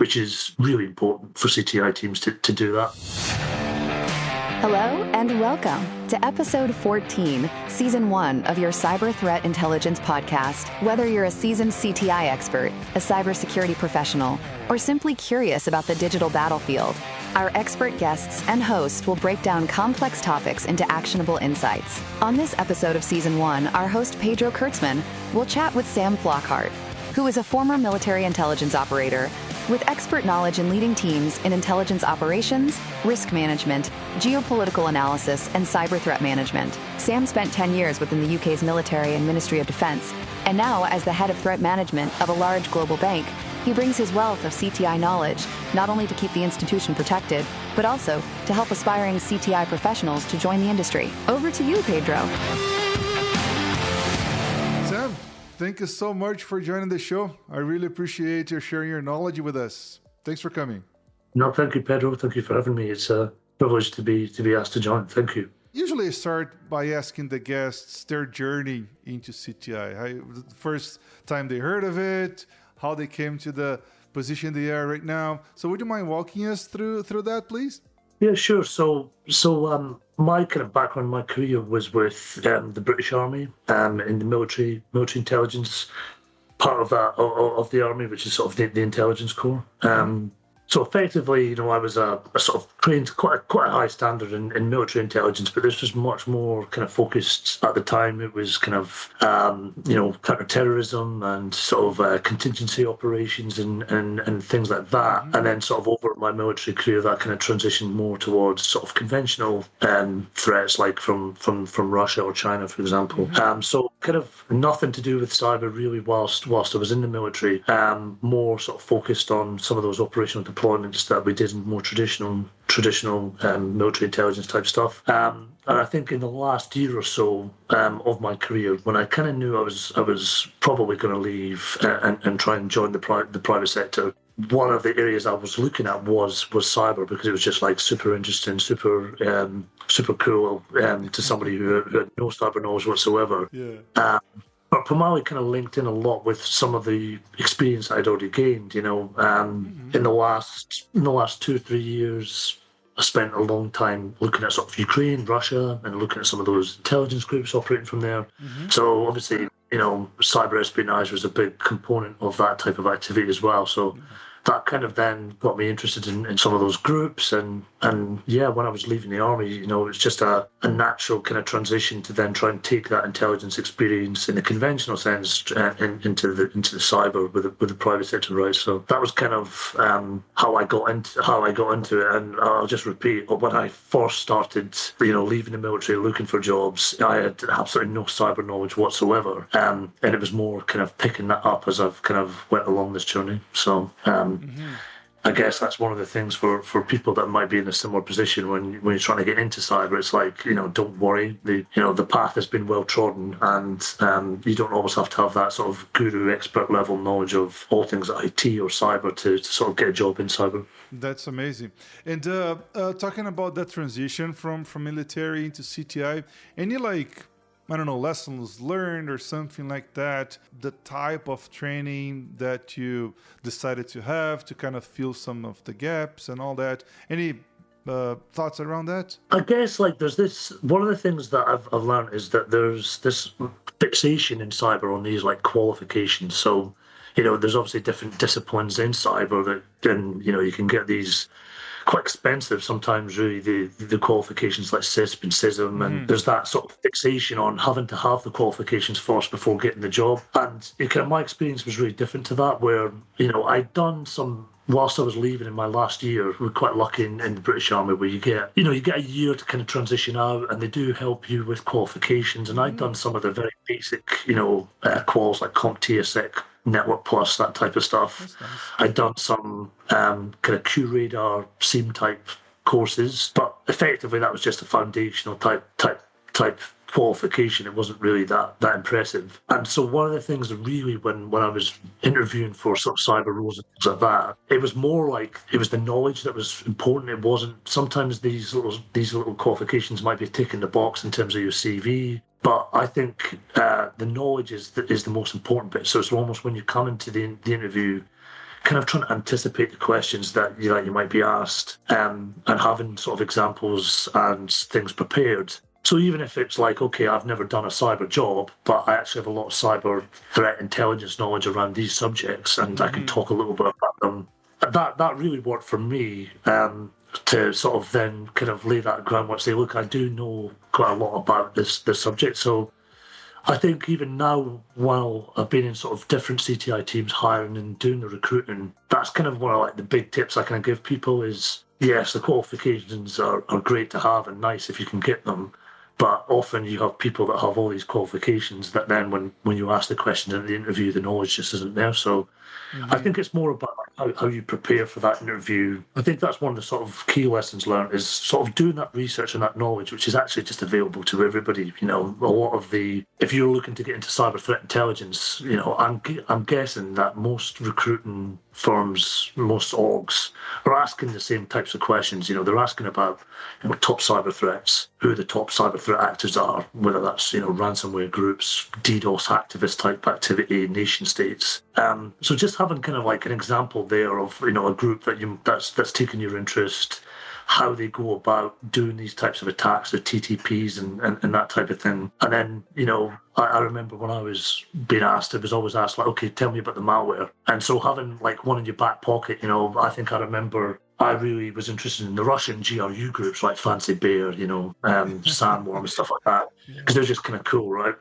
which is really important for CTI teams to do that. Hello and welcome to episode 14, season 1 of your Cyber Threat Intelligence podcast. Whether you're a seasoned CTI expert, a cybersecurity professional, or simply curious about the digital battlefield, our expert guests and hosts will break down complex topics into actionable insights. On this episode of season 1, our host Pedro Kertzman will chat with Sam Flockhart, who is a former military intelligence operator with expert knowledge in leading teams in intelligence operations, risk management, geopolitical analysis, and cyber threat management. Sam spent 10 years within the UK's military and Ministry of Defence, and now as the head of threat management of a large global bank, he brings his wealth of CTI knowledge not only to keep the institution protected, but also to help aspiring CTI professionals to join the industry. Over to you, Pedro. Sam, thank you so much for joining the show. I really appreciate you sharing your knowledge with us. Thanks for coming. No, thank you, Pedro. Thank you for having me. It's a privilege to be asked to join. Thank you. Usually I start by asking the guests their journey into CTI. The first time they heard of it, how they came to the position they are right now. So would you mind walking us through that, please? Yeah, sure. So my kind of background, my career was with the British Army in the military intelligence part of that of the army, which is sort of the intelligence corps. So effectively, I was a sort of trained quite a high standard in military intelligence, but this was much more kind of focused at the time. It was kind of, counter-terrorism and sort of contingency operations and things like that. And then sort of over my military career, that kind of transitioned more towards sort of conventional threats, like from Russia or China, for example. So kind of nothing to do with cyber really whilst I was in the military, more sort of focused on some of those operational deployments that we did in more traditional military intelligence type stuff. And I think in the last year or so of my career, when I kind of knew I was probably going to leave and try and join the private sector, one of the areas I was looking at was cyber, because it was just like super interesting, super cool to somebody who had no cyber knowledge whatsoever. Yeah. But primarily kind of linked in a lot with some of the experience I'd already gained. In the last 2-3 years, I spent a long time looking at sort of Ukraine, Russia, and looking at some of those intelligence groups operating from there. So obviously, cyber espionage was a big component of that type of activity as well. So that kind of then got me interested in some of those groups. And yeah, when I was leaving the army, it was just a natural kind of transition to then try and take that intelligence experience in the conventional sense into the cyber with the private sector, right? So that was kind of how I got into it. And I'll just repeat, when I first started, leaving the military, looking for jobs, I had absolutely no cyber knowledge whatsoever. And it was more kind of picking that up as I've kind of went along this journey. So I guess that's one of the things for people that might be in a similar position when you're trying to get into cyber. It's like, don't worry. The path has been well trodden, and you don't always have to have that sort of guru expert level knowledge of all things IT or cyber to sort of get a job in cyber. That's amazing. And talking about that transition from military into CTI, any lessons learned or something like that, the type of training that you decided to have to kind of fill some of the gaps and all that. Any thoughts around that? I guess there's this, one of the things that I've learned is that there's this fixation in cyber on these qualifications. So, there's obviously different disciplines in cyber that, and you can get these quite expensive sometimes, really, the qualifications like CISP and CISM, and there's that sort of fixation on having to have the qualifications first before getting the job. And my experience was really different to that, where I'd done some, whilst I was leaving in my last year. We were quite lucky in the British Army, where you get a year to kind of transition out, and they do help you with qualifications. And I'd done some of the very basic quals like CompTIA, Network Plus, that type of stuff. Nice. I'd done some kind of QRadar, SIEM type courses, but effectively that was just a foundational type qualification. It wasn't really that impressive. And so one of the things that really, when I was interviewing for sort of cyber roles and things like that, it was more like it was the knowledge that was important. It wasn't, sometimes these little qualifications might be ticking the box in terms of your CV. But I think the knowledge is the most important bit. So it's almost when you come into the interview, kind of trying to anticipate the questions that you might be asked, and having sort of examples and things prepared. So even if it's like, okay, I've never done a cyber job, but I actually have a lot of cyber threat intelligence knowledge around these subjects, and I can talk a little bit about them. That really worked for me, to sort of then kind of lay that groundwork, say, look, I do know quite a lot about this subject. So I think even now, while I've been in sort of different CTI teams hiring and doing the recruiting, that's kind of one of like the big tips I kind of give people is, yes, the qualifications are great to have and nice if you can get them. But often you have people that have all these qualifications that then when you ask the question in the interview, the knowledge just isn't there. So I think it's more about how you prepare for that interview. I think that's one of the sort of key lessons learned is sort of doing that research and that knowledge, which is actually just available to everybody. You know, a lot of if you're looking to get into cyber threat intelligence, you know, I'm guessing that most recruiting firms, most orgs are asking the same types of questions. You know, they're asking about top cyber threats, who the top cyber threat actors are, whether that's, you know, ransomware groups, DDoS activist type activity, nation states. So just having kind of like an example there of, you know, a group that's taken your interest, how they go about doing these types of attacks, the TTPs and that type of thing. And then, you know, I remember when I was being asked, it was always asked, like, okay, tell me about the malware. And so having like one in your back pocket, you know, I think I remember I really was interested in the Russian GRU groups like Fancy Bear, you know, Sandworm and stuff like that, because they're just kind of cool, right?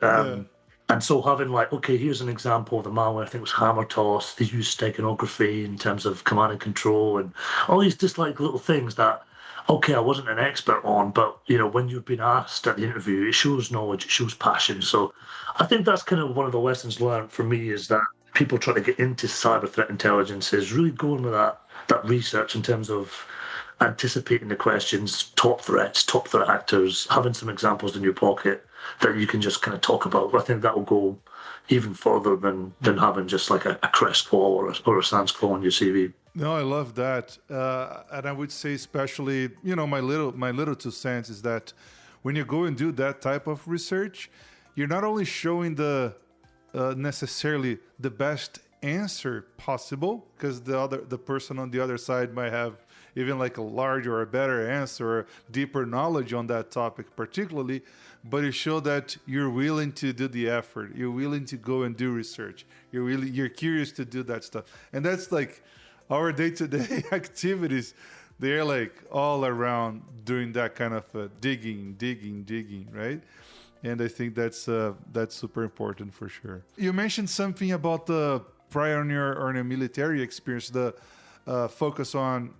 And so having like, okay, here's an example of the malware, I think it was Hammer Toss, they use steganography in terms of command and control and all these just like little things that, okay, I wasn't an expert on, but, you know, when you've been asked at the interview, it shows knowledge, it shows passion. So I think that's kind of one of the lessons learned for me is that people trying to get into cyber threat intelligence is really going with that research in terms of anticipating the questions, top threats, top threat actors, having some examples in your pocket that you can just kind of talk about. I think that will go even further than having just like a Crest claw or a Sans claw on your CV. No, I love that, and I would say especially, you know, my little 2 cents is that when you go and do that type of research, you're not only showing the necessarily the best answer possible, because the person on the other side might have even like a larger or a better answer or deeper knowledge on that topic particularly, but you show that you're willing to do the effort, you're willing to go and do research, you're curious to do that stuff. And that's like our day-to-day activities. They're like all around doing that kind of digging, right? And I think that's super important for sure. You mentioned something about the prior on your military experience, the focus on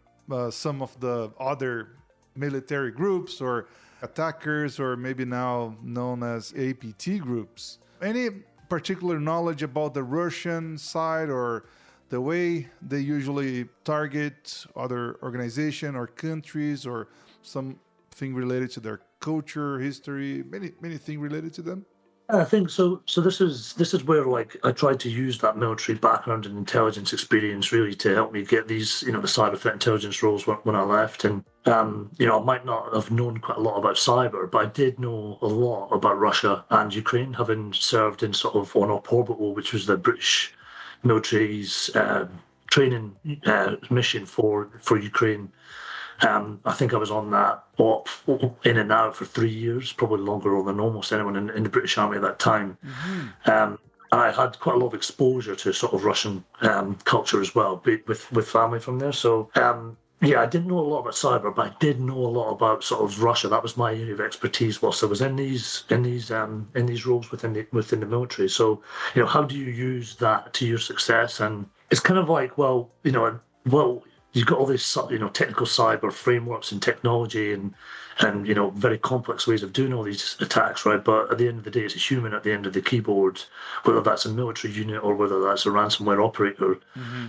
some of the other military groups or attackers, or maybe now known as APT groups. Any particular knowledge about the Russian side or the way they usually target other organization or countries, or something related to their culture, history, many things related to them? I think so. So this is where like I tried to use that military background and intelligence experience really to help me get these, you know, the cyber threat intelligence roles when I left. And you know, I might not have known quite a lot about cyber, but I did know a lot about Russia and Ukraine, having served in sort of on Op Orbital, which was the British military's training mission for Ukraine. I think I was on that op in and out for 3 years, probably longer than almost anyone in the British Army at that time. And I had quite a lot of exposure to sort of Russian culture as well, with family from there. So yeah, I didn't know a lot about cyber, but I did know a lot about sort of Russia. That was my area of expertise whilst I was in these roles within the military. So, you know, how do you use that to your success? And it's kind of like, well, you've got all these, you know, technical cyber frameworks and technology and you know, very complex ways of doing all these attacks, right? But at the end of the day, it's a human at the end of the keyboard, whether that's a military unit or whether that's a ransomware operator.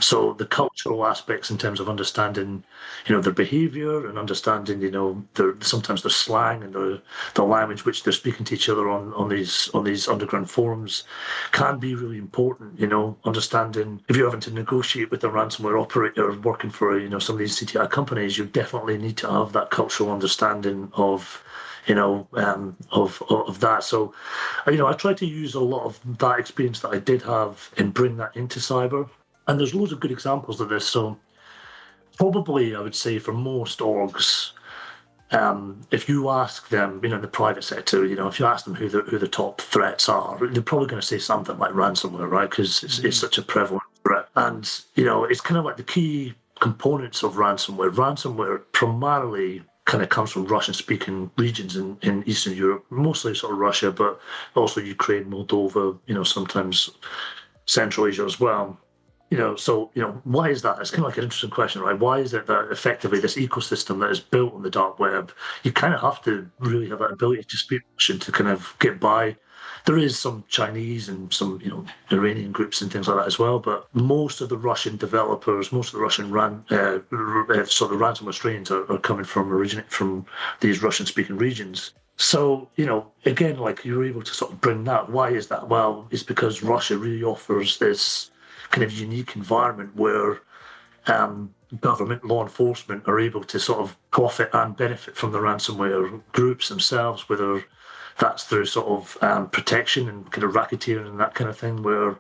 So the cultural aspects in terms of understanding, you know, their behavior and understanding, you know, sometimes their slang and the language which they're speaking to each other on these underground forums can be really important. You know, understanding if you're having to negotiate with a ransomware operator working for, you know, some of these CTI companies, you definitely need to have that cultural understanding of, you know, of that. So, you know, I try to use a lot of that experience that I did have and bring that into cyber. And there's loads of good examples of this. So probably I would say for most orgs, if you ask them, in the private sector, if you ask them who the top threats are, they're probably going to say something like ransomware, right? Because it's such a prevalent threat. And, it's kind of like the key components of ransomware. Ransomware primarily kind of comes from Russian-speaking regions in Eastern Europe, mostly sort of Russia, but also Ukraine, Moldova, sometimes Central Asia as well. Why is that? It's kind of like an interesting question, right? Why is it that effectively this ecosystem that is built on the dark web, you kind of have to really have that ability to speak Russian to kind of get by. There is some Chinese and some, Iranian groups and things like that as well, but most of the Russian developers, most of the Russian sort of ransomware strains are coming originate from these Russian-speaking regions. So, again, like you're able to sort of bring that. Why is that? Well, it's because Russia really offers this kind of unique environment where government, law enforcement are able to sort of profit and benefit from the ransomware groups themselves, whether that's through sort of protection and kind of racketeering and that kind of thing, where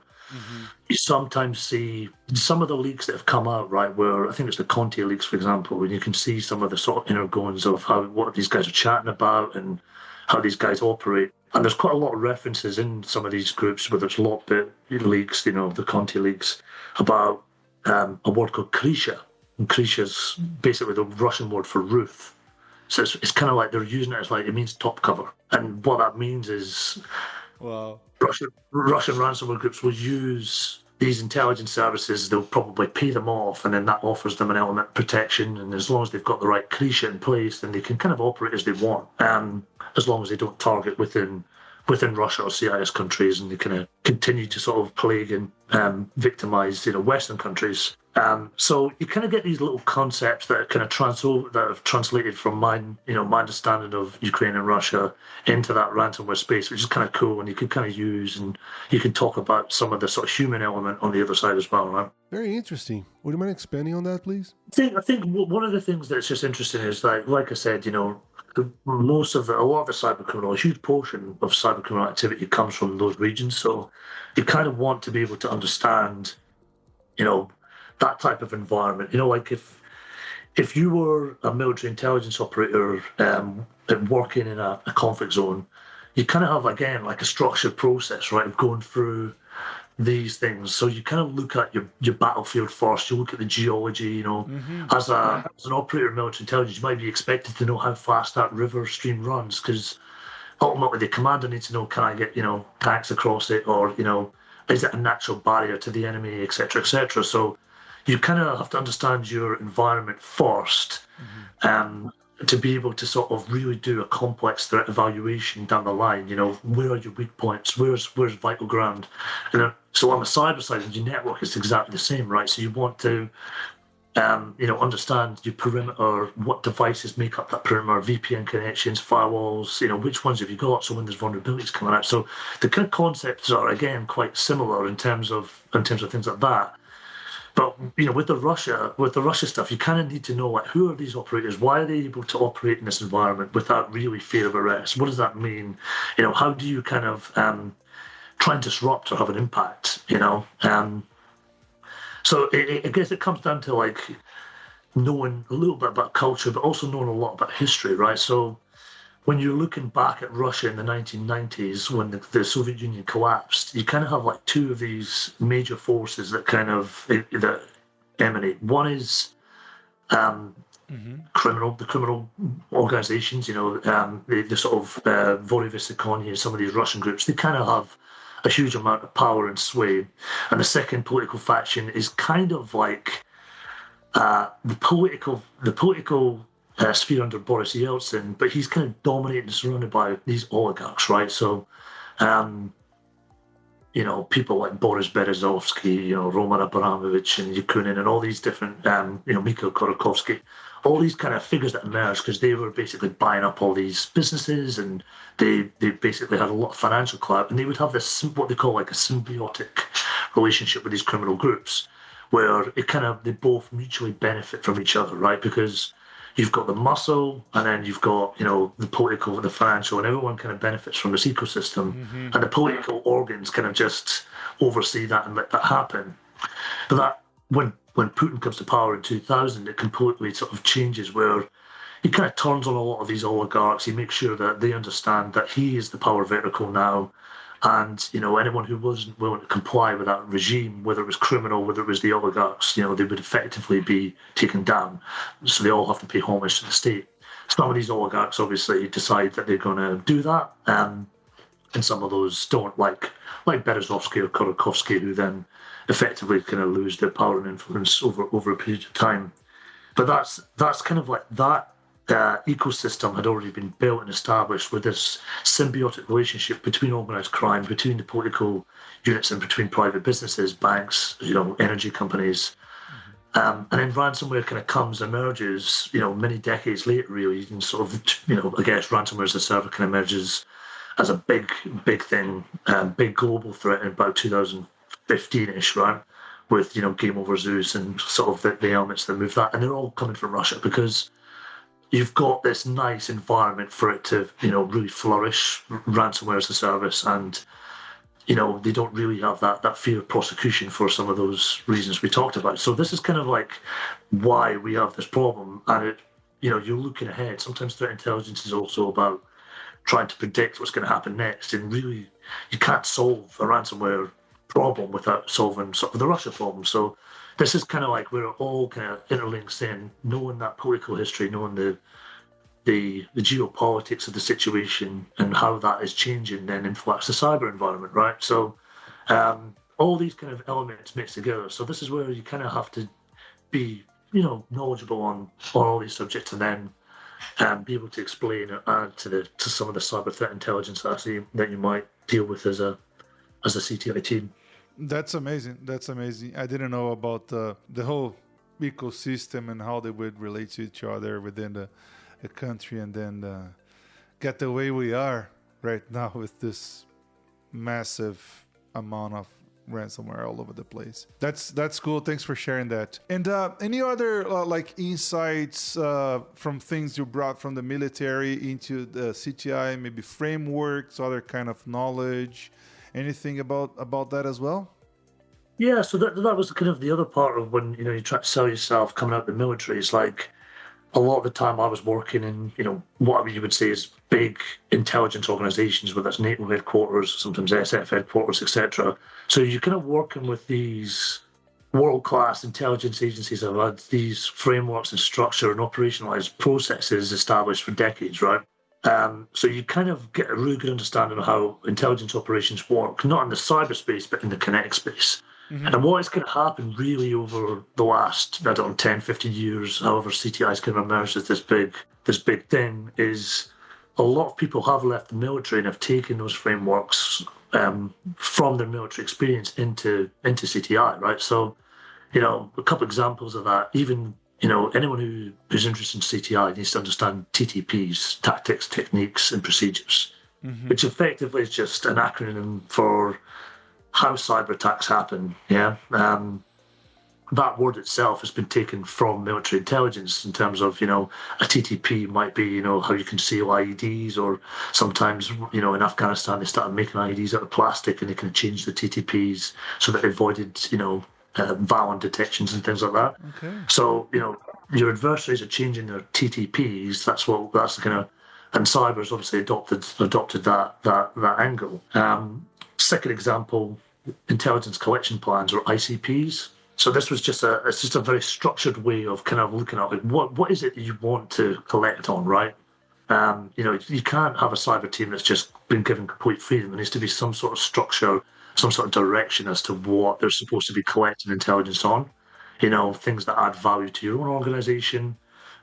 you sometimes see some of the leaks that have come out, right, where I think it's the Conti leaks, for example, and you can see some of the sort of inner goings of what these guys are chatting about and how these guys operate. And there's quite a lot of references in some of these groups, whether it's Lockbit leaks, the Conti leaks, about a word called Kresha. And Kresha's basically the Russian word for roof. So it's kind of like they're using it as it means top cover. And what that means is Russian ransomware groups will use these intelligence services, they'll probably pay them off, and then that offers them an element of protection. And as long as they've got the right Kresha in place, then they can kind of operate as they want, as long as they don't target within Russia or CIS countries, and they kind of continue to sort of plague and victimize, Western countries. So you kind of get these little concepts that are kind of that have translated from my understanding of Ukraine and Russia into that ransomware space, which is kind of cool, and you can kind of use, and you can talk about some of the sort of human element on the other side as well, right? Very interesting. Would you mind expanding on that, please? I think one of the things that's just interesting is like I said, a lot of the cybercriminal, a huge portion of cybercriminal activity comes from those regions. So you kind of want to be able to understand, that type of environment. Like if you were a military intelligence operator working in a conflict zone, you kind of have, again, like a structured process, right, of going through these things. So you kind of look at your battlefield first. You look at the geology. As an operator of military intelligence, you might be expected to know how fast that river stream runs, because ultimately the commander needs to know, can I get tanks across it, or is it a natural barrier to the enemy, etc., etc. So you kind of have to understand your environment first, to be able to sort of really do a complex threat evaluation down the line. Where are your weak points? Where's vital ground? And so on the cyber side of your network, it's exactly the same, right? So you want to, understand your perimeter, what devices make up that perimeter, VPN connections, firewalls, which ones have you got? So when there's vulnerabilities coming out. So the kind of concepts are, again, quite similar in terms of things like that. But with the Russia stuff, you kind of need to know, like, who are these operators? Why are they able to operate in this environment without really fear of arrest? What does that mean? How do you kind of try and disrupt or have an impact? So I guess it comes down to like knowing a little bit about culture, but also knowing a lot about history, right? So when you're looking back at Russia in the 1990s, when the Soviet Union collapsed, you kind of have like two of these major forces that that emanate. One is the criminal organizations, the sort of Voryvysekony and some of these Russian groups. They kind of have a huge amount of power and sway. And the second political faction is kind of like the political sphere under Boris Yeltsin, but he's kind of dominated and surrounded by these oligarchs, right? So, people like Boris Berezovsky, Roman Abramovich and Yakunin and all these different, Mikhail Khodorkovsky, all these kind of figures that emerged because they were basically buying up all these businesses, and they basically had a lot of financial clout, and they would have this, what they call like a symbiotic relationship with these criminal groups, where they both mutually benefit from each other, right? Because you've got the muscle, and then you've got, the political, the financial, and everyone kind of benefits from this ecosystem. And the political organs kind of just oversee that and let that happen. But that when Putin comes to power in 2000, it completely sort of changes where he kind of turns on a lot of these oligarchs. He makes sure that they understand that he is the power vertical now. And, anyone who wasn't willing to comply with that regime, whether it was criminal, whether it was the oligarchs, they would effectively be taken down. So they all have to pay homage to the state. Some of these oligarchs obviously decide that they're going to do that. And some of those don't, like Berezovsky or Khodorkovsky, who then effectively kind of lose their power and influence over a period of time. But that's kind of like that ecosystem had already been built and established with this symbiotic relationship between organised crime, between the political units and between private businesses, banks, energy companies. And then ransomware kind of comes, emerges, many decades later, really. And sort of, I guess ransomware as a service kind of emerges as a big thing, big global threat in about 2015-ish, right? With, Game Over Zeus and sort of the elements that move that. And they're all coming from Russia because you've got this nice environment for it to, really flourish, ransomware as a service, and, they don't really have that fear of prosecution for some of those reasons we talked about. So this is kind of like why we have this problem, and you're looking ahead. Sometimes threat intelligence is also about trying to predict what's going to happen next, and really you can't solve a ransomware problem without solving sort of the Russia problem. So this is kind of like we're all kind of interlinked in, knowing that political history, knowing the geopolitics of the situation and how that is changing then influence the cyber environment, right? So all these kind of elements mixed together. So this is where you kind of have to be, knowledgeable on all these subjects, and then be able to explain or add to some of the cyber threat intelligence that you might deal with as a CTI team. That's amazing. I didn't know about the whole ecosystem and how they would relate to each other within the country, and then get the way we are right now with this massive amount of ransomware all over the place. That's cool. Thanks for sharing that. And any other like insights from things you brought from the military into the CTI, maybe frameworks, other kind of knowledge? Anything about that as well? Yeah, so that was kind of the other part of when, you try to sell yourself coming out of the military. It's like a lot of the time I was working in, what you would say is big intelligence organizations, whether that's NATO headquarters, sometimes SF headquarters, etc. So you're kind of working with these world-class intelligence agencies that have had these frameworks and structure and operationalized processes established for decades, right? So you kind of get a really good understanding of how intelligence operations work, not in the cyberspace, but in the kinetic space. Mm-hmm. And what is going to happen really over the last, 10, 15 years, however CTI has kind of emerged as this big thing, is a lot of people have left the military and have taken those frameworks from their military experience into CTI, right? So, a couple examples of that, even anyone who's interested in CTI needs to understand TTPs, tactics, techniques, and procedures, mm-hmm. which effectively is just an acronym for how cyber attacks happen. Yeah, that word itself has been taken from military intelligence in terms of, a TTP might be, how you conceal IEDs, or sometimes, in Afghanistan they started making IEDs out of plastic and they can change the TTPs so that they avoided, Valen detections and things like that. Okay. So, your adversaries are changing their TTPs. That's the kind of, and cyber's obviously adopted that angle. Second example, intelligence collection plans, or ICPs. So this was just a very structured way of kind of looking at like what is it that you want to collect on, right? You can't have a cyber team that's just been given complete freedom. There needs to be some sort of structure, some sort of direction as to what they're supposed to be collecting intelligence on. Things that add value to your own organization,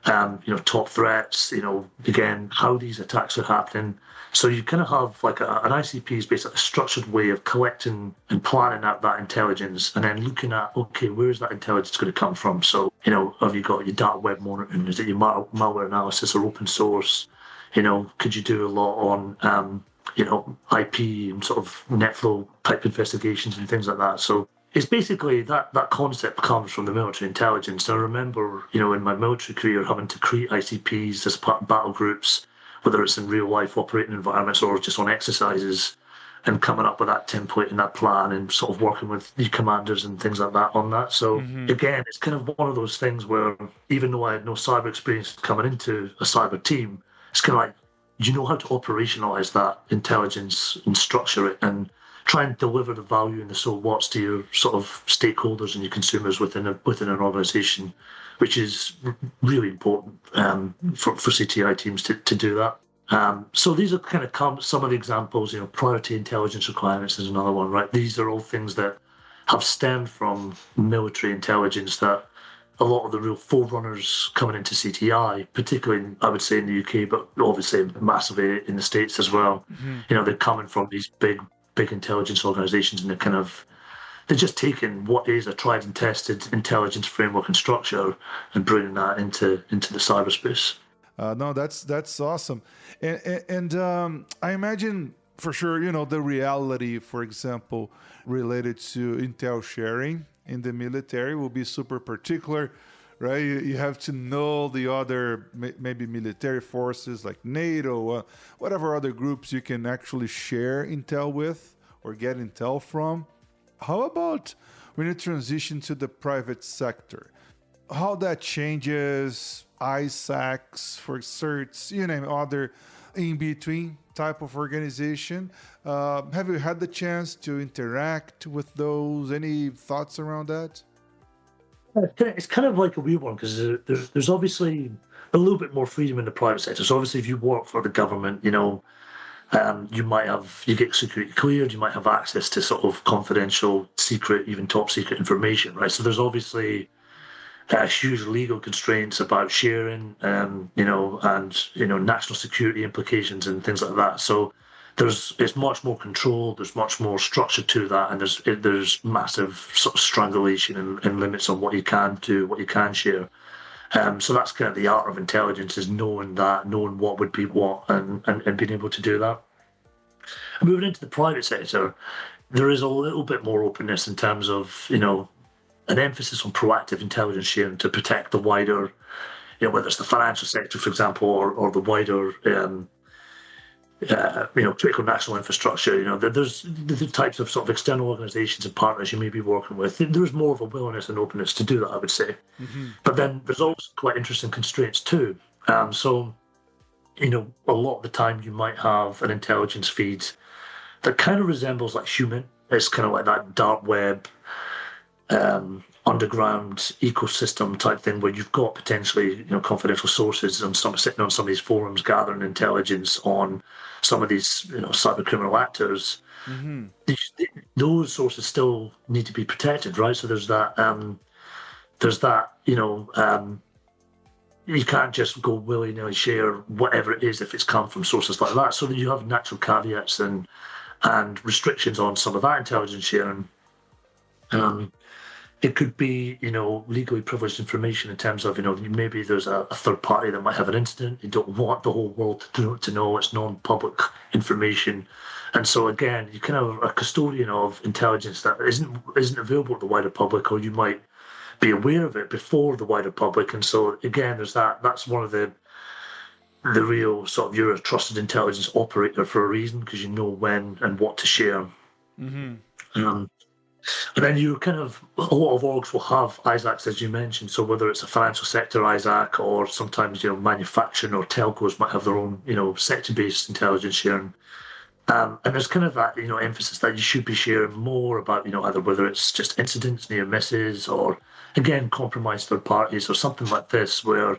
top threats, again, how these attacks are happening. So you kind of have like an ICP is basically a structured way of collecting and planning out that intelligence, and then looking at, okay, where is that intelligence going to come from? So, have you got your dark web monitoring? Is it your malware analysis or open source? Could you do a lot on, IP and sort of NetFlow type investigations and things like that? So it's basically that concept comes from the military intelligence. I remember, in my military career, having to create ICPs as part of battle groups, whether it's in real life operating environments or just on exercises. and coming up with that template and that plan and sort of working with the commanders and things like that on that. So again, it's kind of one of those things where even though I had no cyber experience coming into a cyber team, it's kind of like, you know how to operationalize that intelligence and structure it and try and deliver the value and the so what's to your sort of stakeholders and your consumers within an organization, which is really important for CTI teams to do that. So these are kind of some of the examples, priority intelligence requirements is another one, right? These are all things that have stemmed from military intelligence that a lot of the real forerunners coming into CTI, particularly, I would say, in the UK, but obviously massively in the States as well. They're coming from these big intelligence organizations, and they're just taking what is a tried and tested intelligence framework and structure and bringing that into the cyberspace. No, that's awesome. And I imagine for sure, the reality, for example, related to intel sharing in the military will be super particular, right? You have to know the other maybe military forces like NATO, whatever other groups you can actually share intel with or get intel from. How about when you transition to the private sector? How that changes ISACs for certs, other in-between type of organization. Have you had the chance to interact with those? Any thoughts around that? It's kind of like a weird one because there's obviously a little bit more freedom in the private sector. So obviously if you work for the government, you get security cleared, you might have access to sort of confidential, secret, even top secret information, right? So there's obviously huge legal constraints about sharing, and national security implications and things like that. So it's much more control, there's much more structure to that, and there's massive sort of strangulation and limits on what you can do, what you can share. So that's kind of the art of intelligence, is knowing what would be what and being able to do that. Moving into the private sector, there is a little bit more openness in terms of, an emphasis on proactive intelligence sharing to protect the wider, whether it's the financial sector, for example, or the wider, critical national infrastructure. There's the types of sort of external organizations and partners you may be working with. There's more of a willingness and openness to do that, I would say. But then there's also quite interesting constraints too. So, a lot of the time you might have an intelligence feed that kind of resembles like human. It's kind of like that dark web, underground ecosystem type thing where you've got potentially confidential sources and sitting on some of these forums gathering intelligence on some of these cyber criminal actors. Those sources still need to be protected, right? So there's that you can't just go willy-nilly share whatever it is if it's come from sources like that. So that you have natural caveats and restrictions on some of that intelligence sharing. It could be, legally privileged information in terms of, maybe there's a third party that might have an incident. You don't want the whole world to know. It's non-public information. And so again, you kind of are a custodian of intelligence that isn't available to the wider public, or you might be aware of it before the wider public. And so again, there's that's one of the real sort of, you're a trusted intelligence operator for a reason, because you know when and what to share. And then a lot of orgs will have ISACs, as you mentioned. So whether it's a financial sector ISAC, or sometimes, manufacturing or telcos might have their own, sector-based intelligence sharing. And there's kind of that, emphasis that you should be sharing more about, either whether it's just incidents, near misses, or again, compromised third parties or something like this, where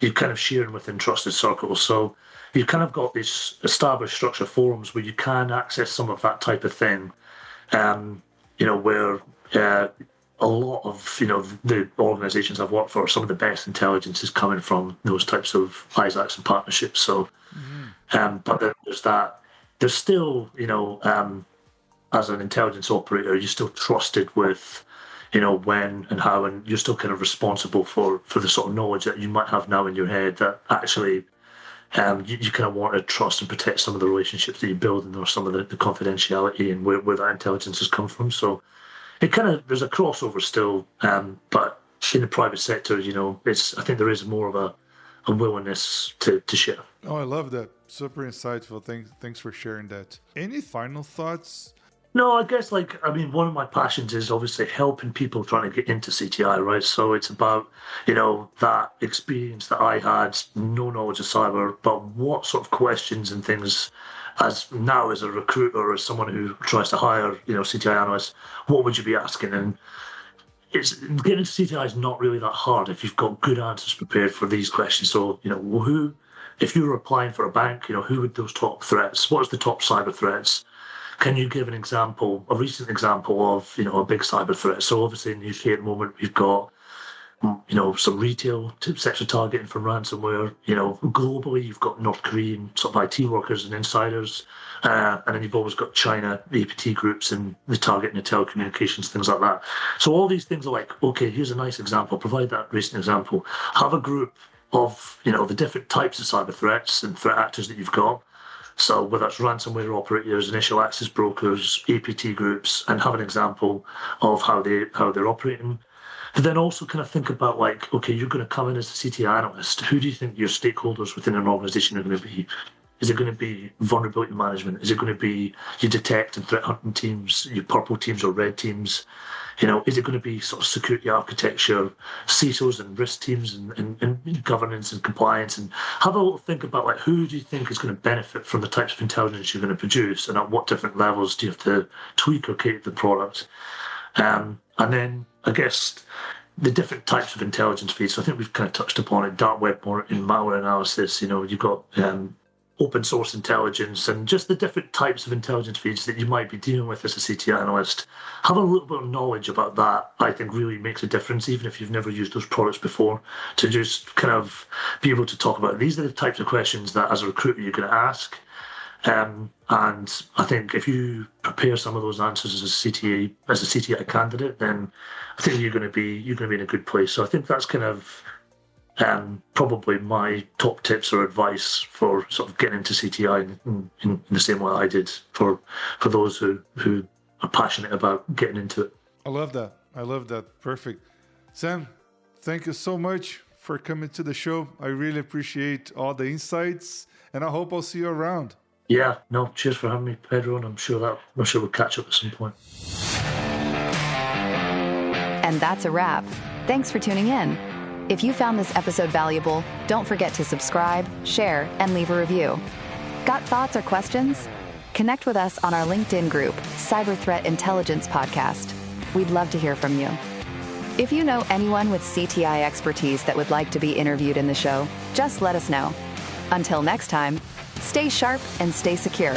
you're kind of sharing within trusted circles. So you've kind of got these established structured forums where you can access some of that type of thing. Where a lot of, the organizations I've worked for, some of the best intelligence is coming from those types of ISACs and partnerships. So, but then there's still, as an intelligence operator, you're still trusted with, when and how, and you're still kind of responsible for the sort of knowledge that you might have now in your head that actually you kind of want to trust and protect some of the relationships that you build, and or some of the confidentiality and where that intelligence has come from. So there's a crossover still, but in the private sector, I think there is more of willingness to share. Oh, I love that. Super insightful. Thanks for sharing that. Any final thoughts? No, I guess one of my passions is obviously helping people trying to get into CTI, right? So it's about, that experience that I had, no knowledge of cyber, but what sort of questions and things as a recruiter or as someone who tries to hire, CTI analysts, what would you be asking? And getting into CTI is not really that hard if you've got good answers prepared for these questions. So, if you were applying for a bank, who would those top threats? What's the top cyber threats? Can you give a recent example of, a big cyber threat? So obviously in the UK at the moment, we've got, some retail sector targeting from ransomware. Globally, you've got North Korean sort of IT workers and insiders. And then you've always got China, the APT groups and the targeting of telecommunications, things like that. So all these things are like, okay, here's a nice example. Provide that recent example. Have a group of, the different types of cyber threats and threat actors that you've got. So whether it's ransomware operators, initial access brokers, APT groups, and have an example of how they're operating. And then also kind of think about okay, you're going to come in as a CTI analyst. Who do you think your stakeholders within an organization are going to be? Is it going to be vulnerability management? Is it going to be your detect and threat hunting teams, your purple teams or red teams? Is it going to be sort of security architecture, CISOs and risk teams and governance and compliance? And have a little think about who do you think is going to benefit from the types of intelligence you're going to produce, and at what different levels do you have to tweak or cater the product? And then I guess the different types of intelligence feeds. So I think we've kind of touched upon it: dark web monitoring, malware analysis. You've got open source intelligence, and just the different types of intelligence feeds that you might be dealing with as a CTI analyst. Have a little bit of knowledge about that, I think, really makes a difference, even if you've never used those products before, to just kind of be able to talk about it. These are the types of questions that as a recruiter you're going to ask. And I think if you prepare some of those answers as a CTI candidate, then I think you're going to be in a good place. So I think that's kind of probably my top tips or advice for sort of getting into CTI in the same way I did for those who are passionate about getting into it. I love that. Perfect. Sam, thank you so much for coming to the show. I really appreciate all the insights, and I hope I'll see you around. Yeah, no, cheers for having me, Pedro, and I'm sure we'll catch up at some point. And that's a wrap. Thanks for tuning in. If you found this episode valuable, don't forget to subscribe, share, and leave a review. Got thoughts or questions? Connect with us on our LinkedIn group, Cyber Threat Intelligence Podcast. We'd love to hear from you. If you know anyone with CTI expertise that would like to be interviewed in the show, just let us know. Until next time, stay sharp and stay secure.